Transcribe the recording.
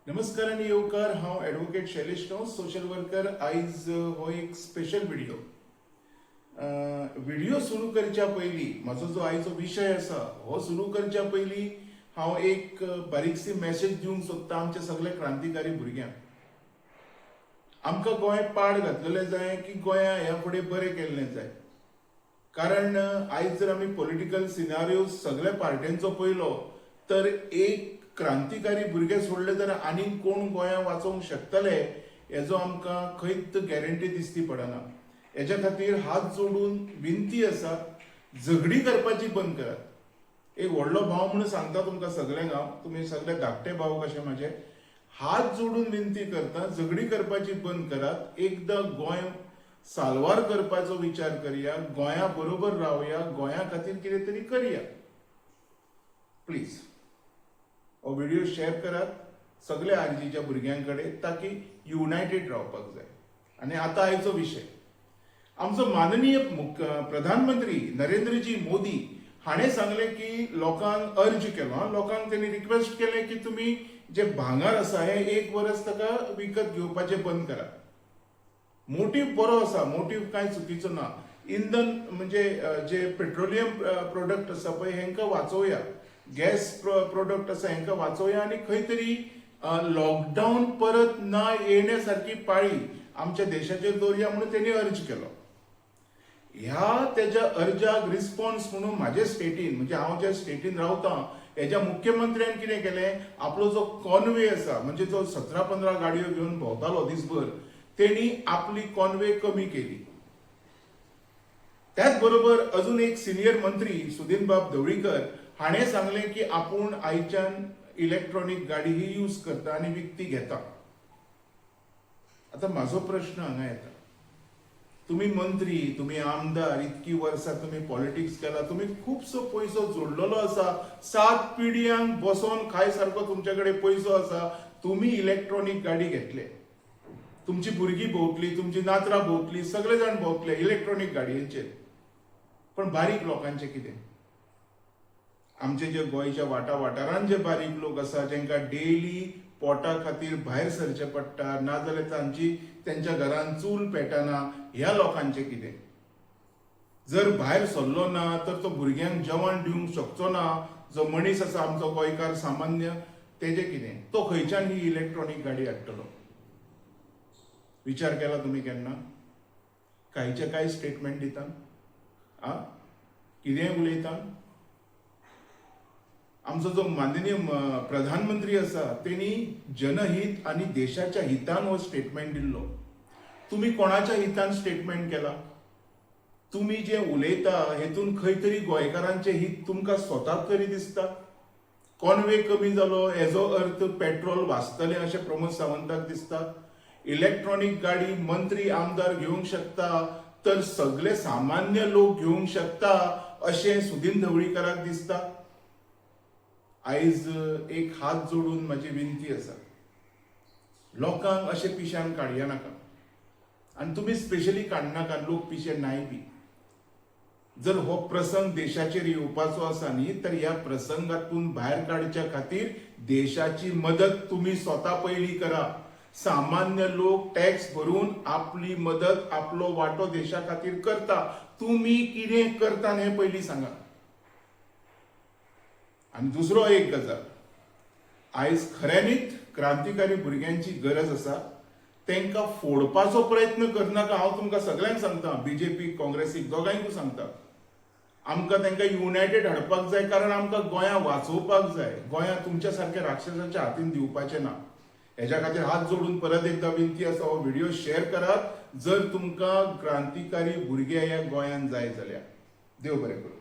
नमस्कार आणि येवकार. हांव ॲडव्होकेट शैलेश कंस, सोशल वर्कर. आयज हो एक स्पेशल व्हिडिओ सुरू करच्या पयलीं म्हाजो जो आयचो विशय आसा हो सुरू करच्या पयलीं हांव एक बारीकसी मेसेज दिवंक सोदतां आमच्या सगळ्या क्रांतिकारी भुरग्यांक. आमकां गोंय पाड घातलेलें जाय की गोंया ह्या फुडें बरें केल्लें जाय. कारण आयज जर आमी पॉलिटिकल सिनारियो सगळ्या पार्ट्यांचो पळयलो तर एक क्रांतिकारी भुरगे सोडले जाल्यार आनीक कोण गोंया वाचोवंक शकतले हेजो आमकां खंयच गॅरंटी दिसती पडना. हेच्या खातीर हात जोडून विनंती आसा, झगडी करपाची बंद करात. एक व्हडलो भाव म्हणून सांगता तुमकां सगळ्यांक हांव, तुमी सगळे धाकटे भाव कशे म्हाजे, हात जोडून विनंती करता, झगडी करपाची बंद करात. एकदां गोंय साल्वार करपाचो विचार करया, गोंया बरोबर रावया, गोंया खातीर कितें तरी करया. प्लीज हो व्हिडिओ शेअर करात सगळ्या आरजीच्या भुरग्यांकडे, ताकी युनायटेड रावपाक जाय. आणि आता आयचो विषय, आमचो माननीय प्रधानमंत्री नरेंद्रजी मोदी हाणें सांगले की लोकांक अर्ज केलो, लोकांक त्यांनी रिक्वेस्ट केले की तुम्ही जे भांगर आसा हे 1 वर्स ताका विकत घेवपाचे बंद करा. मोटीव बरो आसा, मोटीव कांय चुकीचो ना. इंधन म्हणजे जे पेट्रोलियम प्रोडक्ट आसा पळय हेंका वाचोवया, गॅस प्रोडक्ट आसा हेंका वाचोवया आणि खंय तरी लॉकडाऊन परत ना येण्यासारखी पाळी आमच्या देशाचेर दवरया म्हणून त्यांनी अर्ज केलो. ह्या त्याच्या अर्जाक रिस्पॉन्स म्हणून माझ्या स्टेटीन, म्हणजे हांव ज्या स्टेटीन रावतां हेच्या मुख्यमंत्र्यान कितें केलें, आपलो जो कॉन्वे आसा म्हणजे जो 17-15 गाडयो घेवन भोंवतालो दिसभर, तेणी आपली कॉन्वे कमी केली. त्याच बरोबर अजून एक सिनियर मंत्री सुदीनबाब ढवळीकर हाणें सांगले की आपूण आयच्यान इलेक्ट्रॉनिक गाडी ही यूज करता आणि विकती घेता. आता माझो प्रश्न हांगा येता, तुम्ही मंत्री, तुम्ही आमदार, इतकी वर्सां तुम्ही पॉलिटिक्स केला, तुम्ही खूपसो पैसो जोडलेलो आसा, 7 पिढयांक बसोन खाय सारको तुमच्याकडे पैसो आसा, तुम्ही इलेक्ट्रॉनिक गाडी घेतले, तुमची भुरगीं भोंवतली, तुमची नातरां भोंवतली, सगळे जाण भोंवतले इलेक्ट्रॉनिक गाडयेचेर. पण बारीक लोकांचे कितें? आमचे जे गोंयच्या वाठारांत जे बारीक लोक आसा, जेंका डेली पोटा खातीर भायर सरचे पडटा, नाजाल्यार त्यांच्या घरांत चूल पेटना, ह्या लोकांचे कितें? जर भायर सरलो ना तर तो भुरग्यांक जेवण दिवंक शकचो ना, जो मनीस आसा आमचो गोंयकार सामान्य, तेजे कितें? तो खंयच्यान ही इलेक्ट्रॉनिक गाडी हाडटलो? विचार केला तुम्ही केन्ना? कांयचे काय स्टेटमेंट दिता, कितें उलयता? आमचो जो माननीय प्रधानमंत्री आसा तेणी जनहित आणि देशाच्या हितान हो स्टेटमेंट दिल्लो. तुम्ही कोणाच्या हितान स्टेटमेंट केला? तुम्ही जे उलयता हेतून खंय तरी गोंयकारांचे हित तुमकां स्वताक तरी दिसता? कॉन्वे कमी जालो हेजो अर्थ पेट्रोल वाचतले अशें प्रमोद सावंताक दिसता? इलेक्ट्रॉनिक गाडी मंत्री आमदार घेवंक शकता तर सगळे सामान्य लोक घेवंक शकता अशें सुदीन ढवळीकराक दिसता? आयज एक हात जोडून माझी विनंती आसा, लोकांक अशे पिश्यान काडया नाका. आणि तुम्ही स्पेशली काडनाका, लोक पिशे नाय बी. जर हो प्रसंग देशाचेर येवपाचो आसा न्ही तर ह्या प्रसंगातून भायर काडच्या खातीर देशाची मदत तुम्ही स्वता पयली करा. सामान्य लोक टॅक्स भरून आपली मदत, आपलो वाटो देशा खातीर करता. तुम्ही कितें करता हे पयली सांगा. आणि दुसरो एक गजाल, आयज खऱ्यांनीच क्रांतिकारी भुरग्यांची गरज आसा. तांकां फोडपाचो प्रयत्न करनाका. हांव तुमकां सगळ्यांक सांगता, बीजेपी काँग्रेसीक दोगांयकूय सांगता, आमकां तांकां युनायटेड हाडपाक जाय. कारण आमकां गोंया वाचोवपाक जाय. गोंया तुमच्या सारख्या राक्षसाच्या हातीन दिवपाचें ना. हेच्या खातीर हात जोडून परत एकदा विनंती आसा, हो व्हिडिओ शेअर करात जर तुमकां क्रांतिकारी भुरगे ह्या गोंयान जाय जाल्यार. देव बरें करूं.